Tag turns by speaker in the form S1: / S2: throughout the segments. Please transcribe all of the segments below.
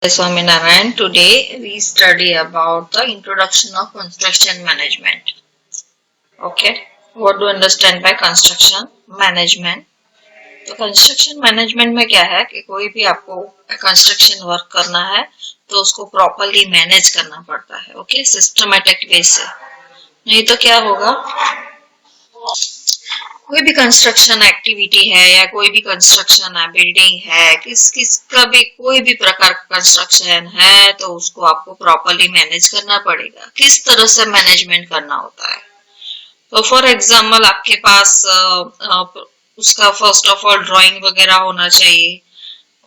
S1: Swaminarayan. Today we study about the introduction of construction management. Okay, what do you understand by construction management? तो construction management में क्या है कि कोई भी आपको कंस्ट्रक्शन वर्क करना है तो उसको प्रॉपरली मैनेज करना पड़ता है. ओके, सिस्टमेटिक वे से. नहीं तो क्या होगा, कोई भी कंस्ट्रक्शन एक्टिविटी है या कोई भी कंस्ट्रक्शन है, बिल्डिंग है, किसका भी कोई भी प्रकार का कंस्ट्रक्शन है तो उसको आपको प्रॉपरली मैनेज करना पड़ेगा. किस तरह से मैनेजमेंट करना होता है? तो फॉर एग्जाम्पल आपके पास उसका फर्स्ट ऑफ ऑल ड्राइंग वगैरह होना चाहिए.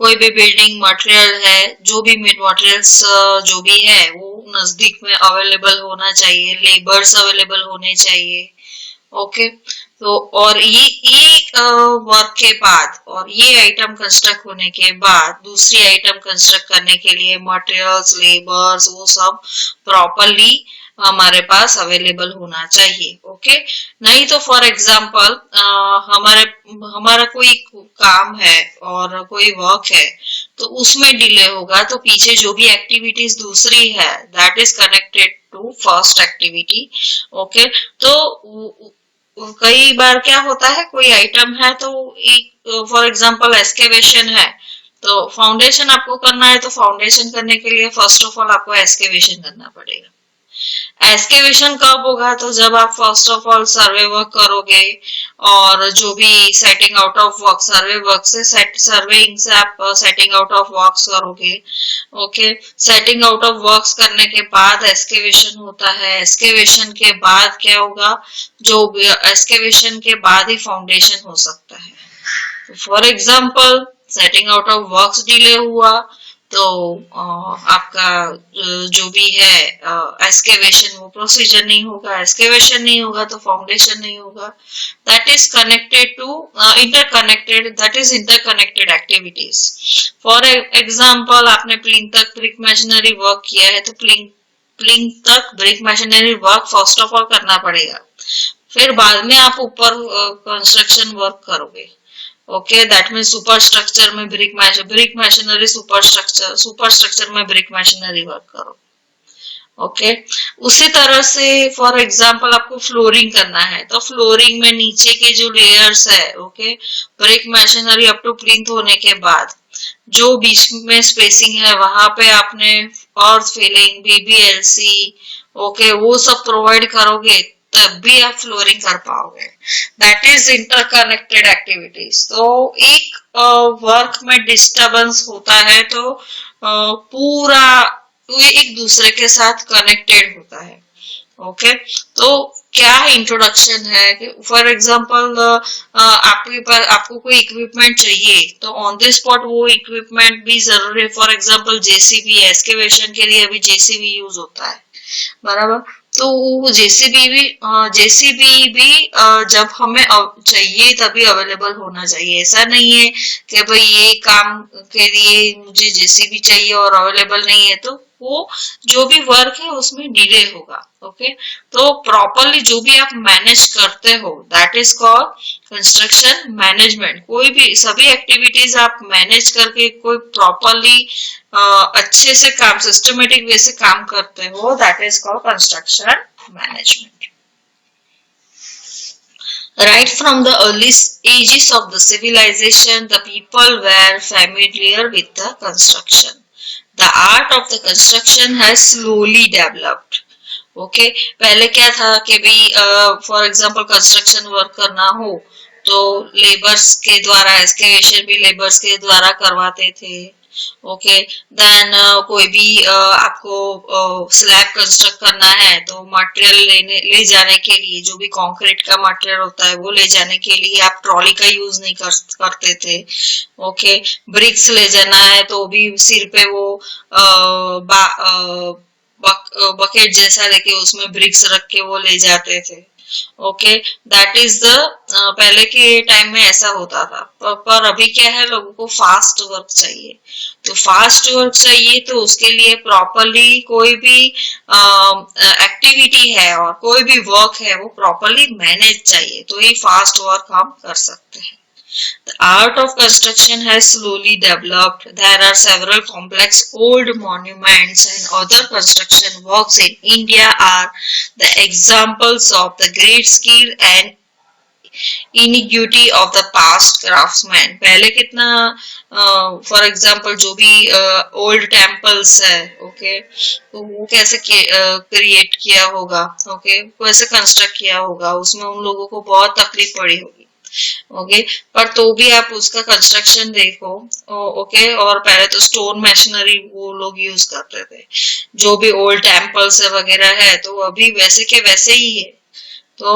S1: कोई भी बिल्डिंग मटेरियल है, जो भी मटेरियल्स जो भी है वो नजदीक में अवेलेबल होना चाहिए, लेबर्स अवेलेबल होने चाहिए. ओके, तो और ये वर्क के बाद और ये आइटम कंस्ट्रक्ट होने के बाद दूसरी आइटम कंस्ट्रक्ट करने के लिए मटेरियल्स, लेबर्स, वो सब प्रॉपरली हमारे पास अवेलेबल होना चाहिए. ओके, नहीं तो फॉर एग्जाम्पल हमारे हमारा कोई काम है और कोई वर्क है तो उसमें डिले होगा तो पीछे जो भी एक्टिविटीज दूसरी है that is connected to first activity. Okay, तो कई बार क्या होता है, कोई आइटम है तो एक फॉर एग्जांपल एक्सकेवेशन है तो फाउंडेशन आपको करना है तो फाउंडेशन करने के लिए फर्स्ट ऑफ ऑल आपको एक्सकेवेशन करना पड़ेगा. एक्सकेवेशन कब होगा, तो जब आप first of all survey work करोगे और जो भी setting out of work, survey work से सर्वेइंग से आप सेटिंग आउट ऑफ वर्क्स करोगे. Okay, setting out of works करने के बाद एक्सकेवेशन होता है. एक्सकेवेशन के बाद क्या होगा, जो एक्सकेवेशन के बाद ही फाउंडेशन हो सकता है. For example setting out of works delay हुआ तो आपका जो भी है एक्सकेवेशन वो प्रोसीजर नहीं होगा. एक्सकेवेशन नहीं होगा तो फाउंडेशन नहीं होगा. That is connected to interconnected, that is interconnected activities. For example आपने प्लिंथ तक ब्रिक मशीनरी वर्क किया है तो प्लिंथ तक brick machinery work first of all करना पड़ेगा, फिर बाद में आप ऊपर कंस्ट्रक्शन वर्क करोगे. Okay, that mean super structure में ब्रिक मशीनरी, सुपर स्ट्रक्चर में ब्रिक मशीनरी वर्क करो. ओके, उसी तरह से फॉर एग्जांपल आपको फ्लोरिंग करना है तो फ्लोरिंग में नीचे के जो लेयर्स है, okay, brick machinery up to plinth होने के बाद जो बीच में स्पेसिंग है वहां पे आपने अर्थ फिलिंग, बीबीएलसी, ओके, वो सब प्रोवाइड करोगे तब भी आप फ्लोरिंग कर पाओगे. That is interconnected activities. तो एक वर्क में डिस्टरबेंस होता है तो पूरा ये एक दूसरे के साथ कनेक्टेड होता है. ओके, तो क्या इंट्रोडक्शन है कि फॉर एग्जांपल आपको कोई इक्विपमेंट चाहिए तो ऑन द स्पॉट वो इक्विपमेंट भी जरूरी है. फॉर एग्जांपल जेसीबी, एक्सकेवेशन के लिए अभी जेसीबी यूज होता है, बराबर. तो जेसीबी भी जब हमें चाहिए तभी अवेलेबल होना चाहिए. ऐसा नहीं है कि भाई ये काम के लिए मुझे जेसीबी चाहिए और अवेलेबल नहीं है तो वो जो भी वर्क है उसमें डिले होगा. ओके, तो प्रॉपरली जो भी आप मैनेज करते हो that is called construction management. कोई भी सभी एक्टिविटीज आप मैनेज करके कोई प्रॉपरली अच्छे से काम, सिस्टमेटिक वे से काम करते हो that is called construction management. Right from the early ages of the civilization, the people were familiar with the construction. The art of the construction has slowly developed. Okay, पहले क्या था कि भाई for example construction work करना हो तो labours के द्वारा, एक्सकेवेशन भी लेबर्स के द्वारा करवाते थे. ओके, देन कोई भी आपको स्लैब कंस्ट्रक्ट करना है तो मटेरियल ले जाने के लिए जो भी कंक्रीट का मटेरियल होता है वो ले जाने के लिए आप ट्रॉली का यूज नहीं करते थे. ओके, ब्रिक्स ले जाना है तो भी सिर पे वो बकेट जैसा लेके उसमें ब्रिक्स रख के वो ले जाते थे. ओके, दैट इज द पहले के टाइम में ऐसा होता था. पर अभी क्या है, लोगों को फास्ट वर्क चाहिए. तो फास्ट वर्क चाहिए तो उसके लिए प्रॉपरली कोई भी एक्टिविटी है और कोई भी वर्क है वो प्रॉपरली मैनेज चाहिए तो ये फास्ट वर्क हम कर सकते हैं. The art of construction has slowly developed. There are several complex old monuments and other construction works in India are the examples of the great skill and ingenuity of the past craftsmen. पहले कितना for example जो भी old temples है okay तो वो कैसे create किया होगा ओके कैसे कंस्ट्रक्ट किया होगा उसमें उन लोगों को बहुत तकलीफ पड़ी होगी ओके पर तो भी आप उसका कंस्ट्रक्शन देखो ओके और पहले तो स्टोन मशीनरी वो लोग यूज करते थे जो भी ओल्ड टेम्पल्स वगैरह है तो अभी वैसे के वैसे ही है तो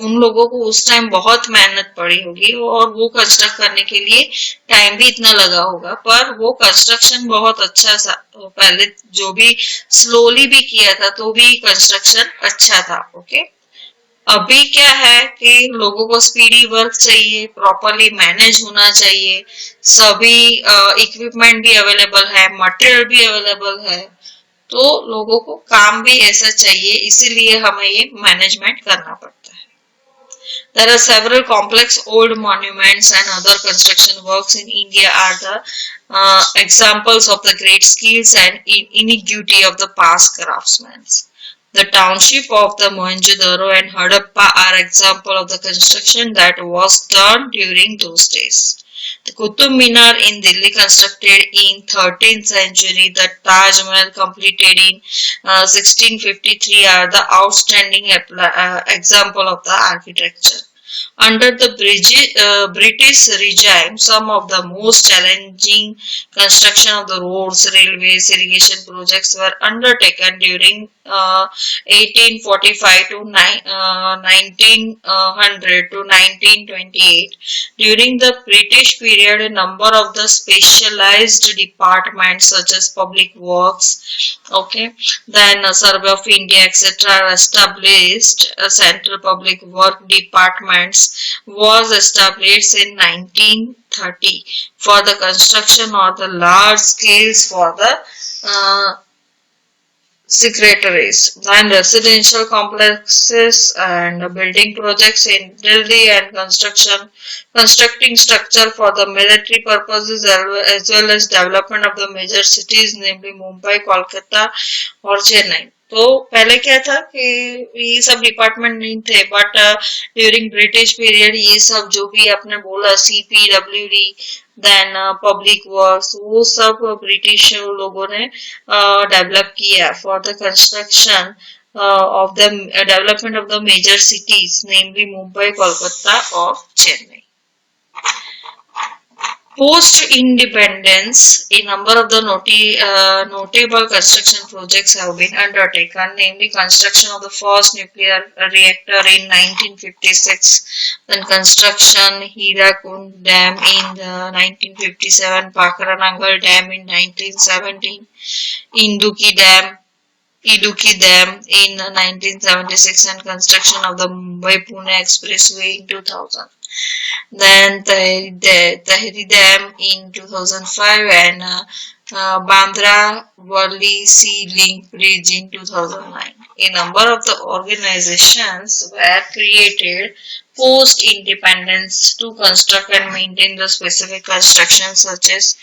S1: उन लोगों को उस टाइम बहुत मेहनत पड़ी होगी और वो कंस्ट्रक्ट करने के लिए टाइम भी इतना लगा होगा पर वो कंस्ट्रक्शन बहुत अच्छा था पहले जो भी स्लोली भी किया था तो भी कंस्ट्रक्शन अच्छा था ओके अभी क्या है कि लोगों को स्पीडी वर्क चाहिए प्रॉपरली मैनेज होना चाहिए सभी इक्विपमेंट भी अवेलेबल है मटेरियल भी अवेलेबल है तो लोगों को काम भी ऐसा चाहिए इसीलिए हमें ये मैनेजमेंट करना पड़ता है There are several complex old monuments and other construction works in India are the examples of the great skills and ingenuity of the past craftsmen. The township of the Mohenjo-daro and Harappa are example of the construction that was done during those days. The Qutub Minar in Delhi constructed in 13th century, the Taj Mahal completed in 1653 are the outstanding example of the architecture. Under the British regime, some of the most challenging construction of the roads, railways, irrigation projects were undertaken during 1845 to 1900 to 1928. During the British period, a number of the specialized departments such as public works, okay, then Survey of India, etc., are established. A central public work departments was established in 1930 for the construction or the large scales for the secretaries and residential complexes and building projects in Delhi and constructing structure for the military purposes as well as development of the major cities namely Mumbai, Kolkata और चेन्नई तो पहले क्या था कि ये सब department नहीं थे बट ड्यूरिंग ब्रिटिश पीरियड ये सब जो भी आपने बोला CPWD देन पब्लिक वर्क्स वो सब ब्रिटिश लोगों ने डेवलप किया for the construction of the development of the major cities namely Mumbai, Kolkata or Chennai. Post-independence, a number of the notable construction projects have been undertaken, namely construction of the first nuclear reactor in 1956, then construction Hirakud Dam in 1957, Pakranangal Dam in 1917, Idukki Dam in 1976, and construction of the Mumbai-Pune Expressway in 2000. Then Tahri Dam in 2005 and Bandra Worli Sea Link Bridge in 2009. A number of the organizations were created post-independence to construct and maintain the specific construction such as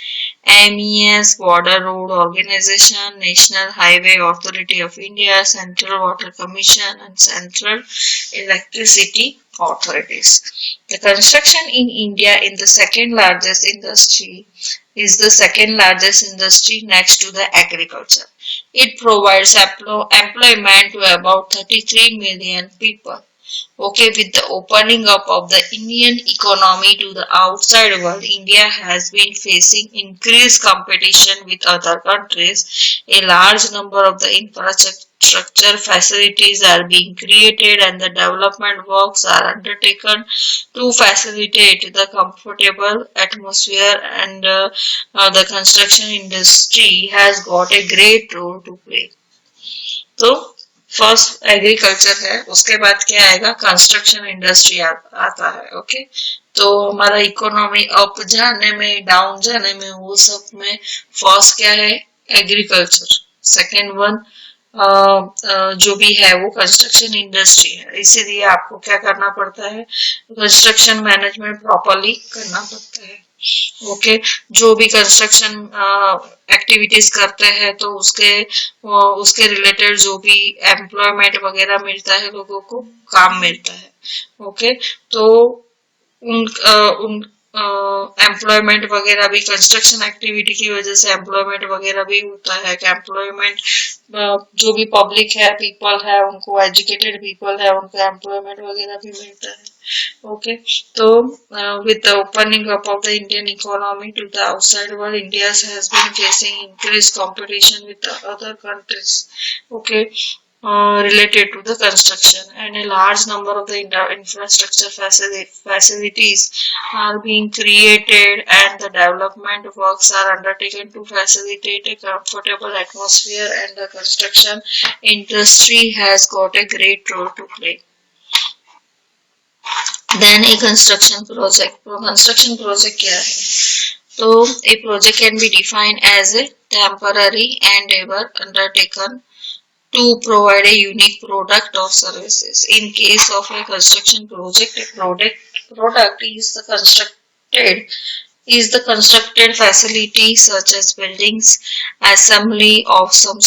S1: MES, Border Road Organization, National Highway Authority of India, Central Water Commission and Central Electricity Authorities. The construction in India is the second largest industry next to the agriculture. It provides employment to about 33 million people. Okay, with the opening up of the Indian economy to the outside world, India has been facing increased competition with other countries. A large number of the infrastructure facilities are being created and the development works are undertaken to facilitate the comfortable atmosphere and the construction industry has got a great role to play. So, first agriculture है उसके बाद क्या आएगा construction industry आता है okay तो हमारा economy up जाने में डाउन जाने में वो सब में फर्स्ट क्या है एग्रीकल्चर सेकंड वन जो भी है वो कंस्ट्रक्शन इंडस्ट्री है, इसीलिए आपको क्या करना पड़ता है, कंस्ट्रक्शन मैनेजमेंट प्रॉपरली करना पड़ता है। ओके, जो भी कंस्ट्रक्शन एक्टिविटीज करते हैं तो उसके रिलेटेड जो भी एम्प्लॉयमेंट वगैरह मिलता है, लोगों को काम मिलता है। ओके, तो उन एम्प्लॉयमेंट वगैरह भी, कंस्ट्रक्शन एक्टिविटी की वजह से एम्प्लॉयमेंट वगैरह भी होता है कि एम्प्लॉयमेंट जो भी पब्लिक है, पीपल है, उनको एजुकेटेड पीपल है, उनको एम्प्लॉयमेंट वगैरह भी मिलता है। ओके, तो with the opening up of the Indian economy to the outside world, India has been facing increased competition with the other countries. Okay, related to the construction, and a large number of the infrastructure facilities are being created, and the development works are undertaken to facilitate a comfortable atmosphere, and the construction industry has got a great role to play. Then a construction project. Construction project क्या है? तो a project can be defined as a temporary endeavor undertaken to provide a unique product or services. In case of a construction project, a product is the constructed facility such as buildings, assembly of some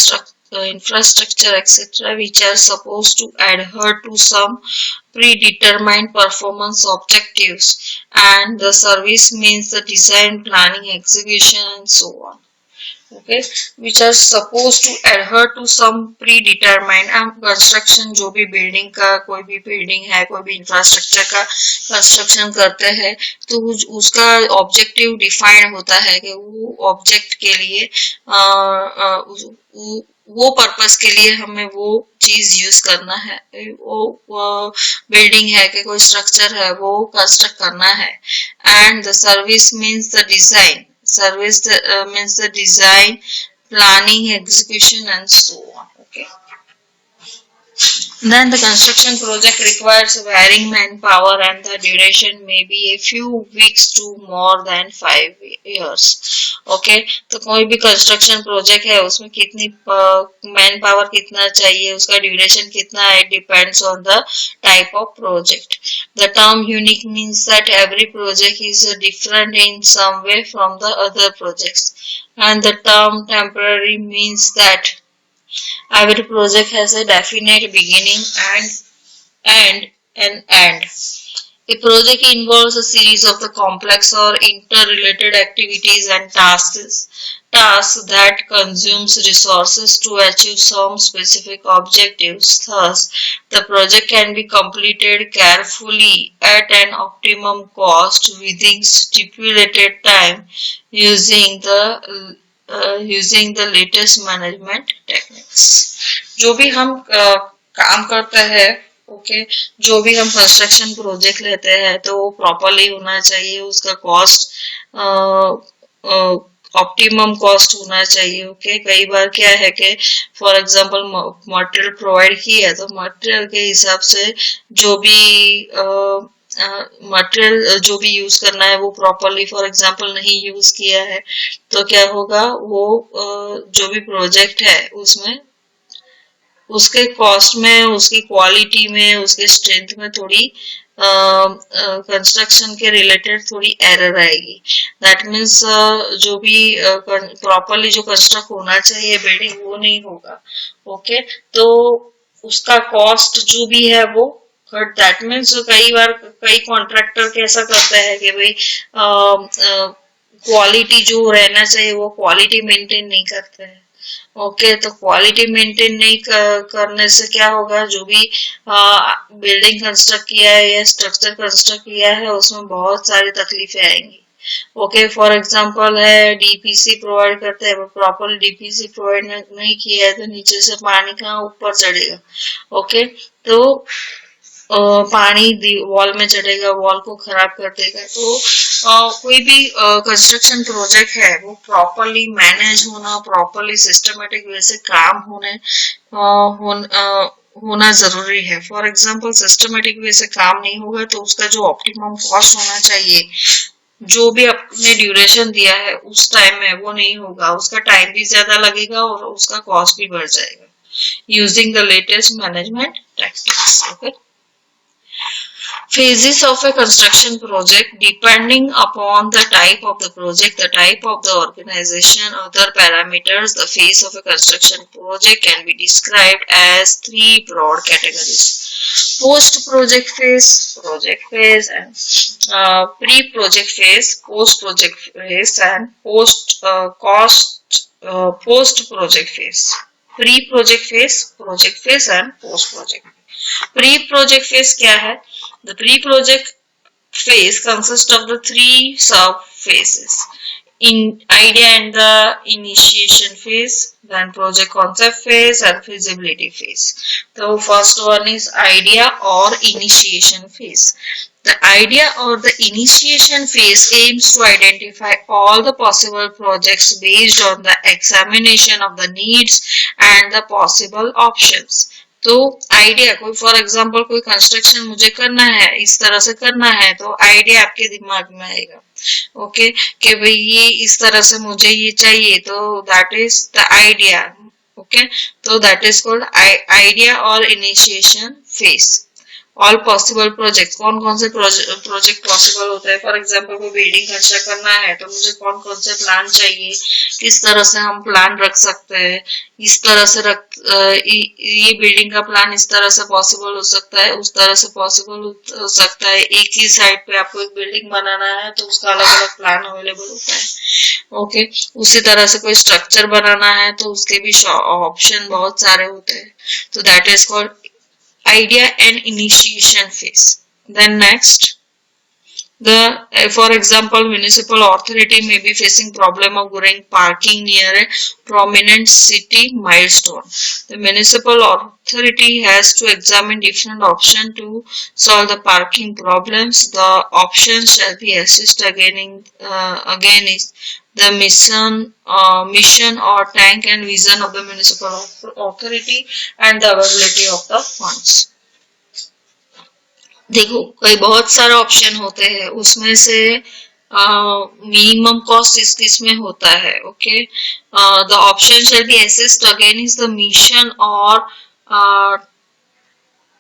S1: infrastructure, etc., which are supposed to adhere to some predetermined performance objectives, and the service means the design, planning, execution, and so on. Okay, which are supposed to adhere to some predetermined construction, जो भी building का, कोई भी building है, कोई भी infrastructure का construction करते हैं, तो उसका ऑब्जेक्टिव डिफाइन होता है कि वो ऑब्जेक्ट के लिए वो पर्पस के लिए हमें वो चीज यूज करना है, वो बिल्डिंग है कि कोई स्ट्रक्चर है, वो कंस्ट्रक्ट करना है। And the service means the design, service means the design, planning, execution, and so on. Okay. Then the construction project requires varying manpower, and the duration may be a few weeks to more than 5 years. Okay, तो कोई भी construction project है उसमें कितनी man power कितना चाहिए, उसका duration कितना है, depends on the type of project. The term unique means that every project is different in some way from the other projects, and the term temporary means that every project has a definite beginning and end. A project involves a series of the complex or interrelated activities and tasks that consumes resources to achieve some specific objectives. Thus, the project can be completed carefully at an optimum cost within stipulated time using the latest management techniques. जो भी हम काम करते हैं, okay, जो भी हम construction project लेते हैं तो वो प्रॉपरली होना चाहिए, उसका कॉस्ट ऑप्टिमम कॉस्ट होना चाहिए. ओके, कई बार क्या है कि फॉर एग्जांपल मटेरियल प्रोवाइड किया है तो मटेरियल के हिसाब से जो भी मटेरियल जो भी यूज करना है वो प्रॉपरली फॉर एग्जांपल नहीं यूज किया है, तो क्या होगा, वो जो भी प्रोजेक्ट है उसमें उसके कॉस्ट में, उसकी क्वालिटी में, उसके स्ट्रेंथ में थोड़ी कंस्ट्रक्शन के रिलेटेड थोड़ी एरर आएगी. दैट मीन्स जो भी प्रॉपरली जो कंस्ट्रक्ट होना चाहिए बिल्डिंग वो नहीं होगा. ओके, तो उसका कॉस्ट जो भी है वो घट. दैट मीन्स कई बार कई कॉन्ट्रैक्टर कैसा करता है कि भाई क्वालिटी जो रहना चाहिए वो क्वालिटी मेंटेन नहीं करते हैं. ओके, तो क्वालिटी मेंटेन नहीं करने से क्या होगा, जो भी बिल्डिंग कंस्ट्रक्ट किया है या स्ट्रक्चर कंस्ट्रक्ट किया है उसमें बहुत सारी तकलीफें आएंगी. ओके, फॉर एग्जांपल है डीपीसी प्रोवाइड करते हैं, प्रॉपर डीपीसी प्रोवाइड नहीं किया है तो नीचे से पानी कहाँ ऊपर चढ़ेगा. ओके, तो पानी वॉल में चढ़ेगा, वॉल को खराब कर देगा. तो कोई भी कंस्ट्रक्शन प्रोजेक्ट है वो प्रॉपरली मैनेज होना, प्रॉपरली सिस्टमेटिक वे से काम होना जरूरी है. फॉर एग्जांपल सिस्टमेटिक वे से काम नहीं होगा तो उसका जो ऑप्टिमम कॉस्ट होना चाहिए, जो भी आपने ड्यूरेशन दिया है उस टाइम में वो नहीं होगा, उसका टाइम भी ज्यादा लगेगा और उसका कॉस्ट भी बढ़ जाएगा. using the latest management tactics. Okay. Phases of a construction project depending upon the type of the project, the type of the organization, other parameters. The phase of a construction project can be described as three broad categories: post-project phase, project phase, and pre-project phase, post-project phase, and post-project phase. Pre-project phase, project phase, and post-project. Pre-project phase क्या है? The pre-project phase consists of the three sub-phases: in idea and the initiation phase, then project concept phase, and feasibility phase. The first one is idea or initiation phase. The idea or the initiation phase aims to identify all the possible projects based on the examination of the needs and the possible options. तो idea, कोई for example कोई construction मुझे करना है, इस तरह से करना है, तो आइडिया आपके दिमाग में आएगा, ओके, कि भाई ये इस तरह से मुझे ये चाहिए, तो that is the idea. Okay, तो दैट इज कॉल्ड आइडिया और initiation phase. All possible project, कौन कौन से प्रोजेक्ट पॉसिबल होता है? फॉर एग्जांपल कोई बिल्डिंग कंस्ट्रक्ट करना है, तो मुझे कौन कौन से प्लान चाहिए, किस तरह से हम प्लान रख सकते हैं, इस तरह से ये बिल्डिंग का प्लान इस तरह से पॉसिबल हो सकता है, उस तरह से पॉसिबल हो सकता है. एक ही साइड पे आपको एक बिल्डिंग बनाना है, तो उसका अलग अलग प्लान अवेलेबल होता है. ओके, उसी तरह से कोई स्ट्रक्चर बनाना है, तो उसके भी ऑप्शन बहुत सारे होते हैं. तो that is called idea and initiation phase. Then next, for example, municipal authority may be facing problem of growing parking near a prominent city milestone. The municipal authority has to examine different options to solve the parking problems. The options shall be assessed again is the mission or tank and vision of the municipal authority and the availability of the funds. देखो, कई बहुत सारे option होते हैं, उसमें से minimum cost किस में होता है. Okay, the option shall be assessed again is the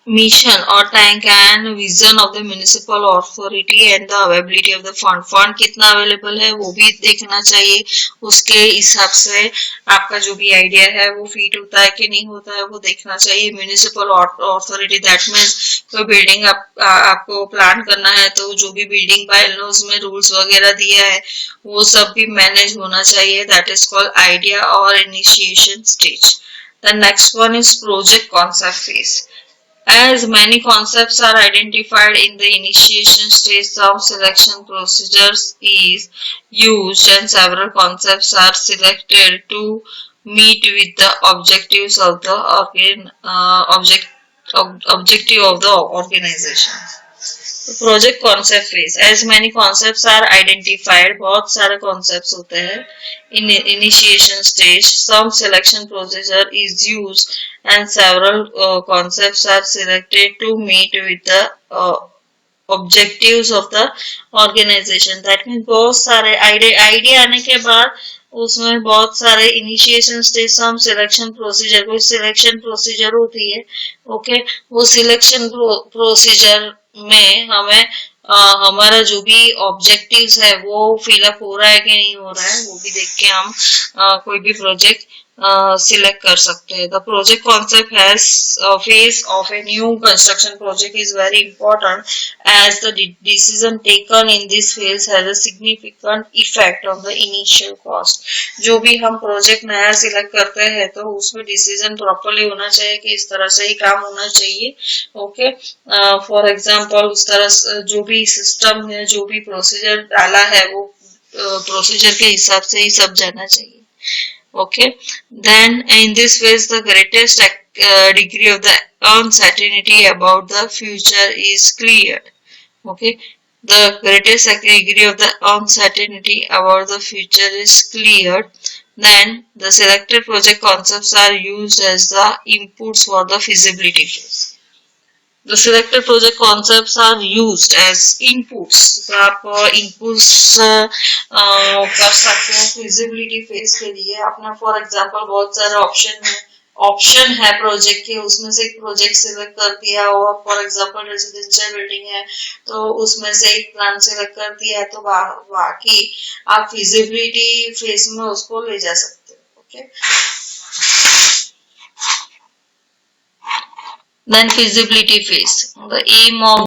S1: mission or tank and vision of the municipal authority and the availability of the fund कितना अवेलेबल है वो भी देखना चाहिए. उसके हिसाब से आपका जो भी आइडिया है वो फिट होता है कि नहीं होता है वो देखना चाहिए. म्यूनिसिपल अथॉरिटी दैट मीन्स कोई बिल्डिंग आपको प्लान करना है, तो जो भी बिल्डिंग बाय लॉज में रूल्स वगैरह दिया है वो सब भी मैनेज होना चाहिए. दैट इज कॉल्ड आइडिया और initiation stage. The next one is project concept phase. As many concepts are identified in the initiation stage, some selection procedures is used and several concepts are selected to meet with the objectives of the objective of the organization. Project concept phase. As many concepts are identified, बहुत सारे concepts होते हैं in initiation stage. Some selection procedure is used and several concepts are selected to meet with the objectives of the organization. That means बहुत सारे idea आने के बाद उसमें बहुत सारे initiation stage, some selection procedure, कोई सिलेक्शन प्रोसीजर होती है. ओके, वो सिलेक्शन प्रोसीजर में हमें हमारा जो भी ऑब्जेक्टिव्स है वो फिलअप हो रहा है कि नहीं हो रहा है वो भी देख के हम कोई भी प्रोजेक्ट select कर सकते हैं. The project concept has phase of a new construction project is very important as the decision taken in this phase has a significant effect on the initial cost. जो भी हम प्रोजेक्ट नया select करते हैं तो उसमें डिसीजन प्रॉपरली होना चाहिए कि इस तरह से ही काम होना चाहिए. ओके, फॉर एग्जांपल उस तरह जो भी सिस्टम है, जो भी प्रोसीजर डाला है वो प्रोसीजर के हिसाब से ही सब जाना चाहिए. Okay, then in this phase the greatest degree of the uncertainty about the future is cleared. Okay, the greatest degree of the uncertainty about the future is cleared. Then the selected project concepts are used as the inputs for the feasibility phase. The selected project concepts are used as inputs. तो आप inputs कर सकते हैं feasibility phase के लिए. अपना for example बहुत सारे ऑप्शन है ऑप्शन है प्रोजेक्ट के, उसमें से एक प्रोजेक्ट सिलेक्ट कर दिया, और फॉर एग्जांपल रेजिडेंशियल बिल्डिंग है तो उसमें से एक प्लान सिलेक्ट कर दिया है, तो बाकी आप फिजिबिलिटी फेज में उसको ले जा सकते हो। Okay, then feasibility phase, the aim of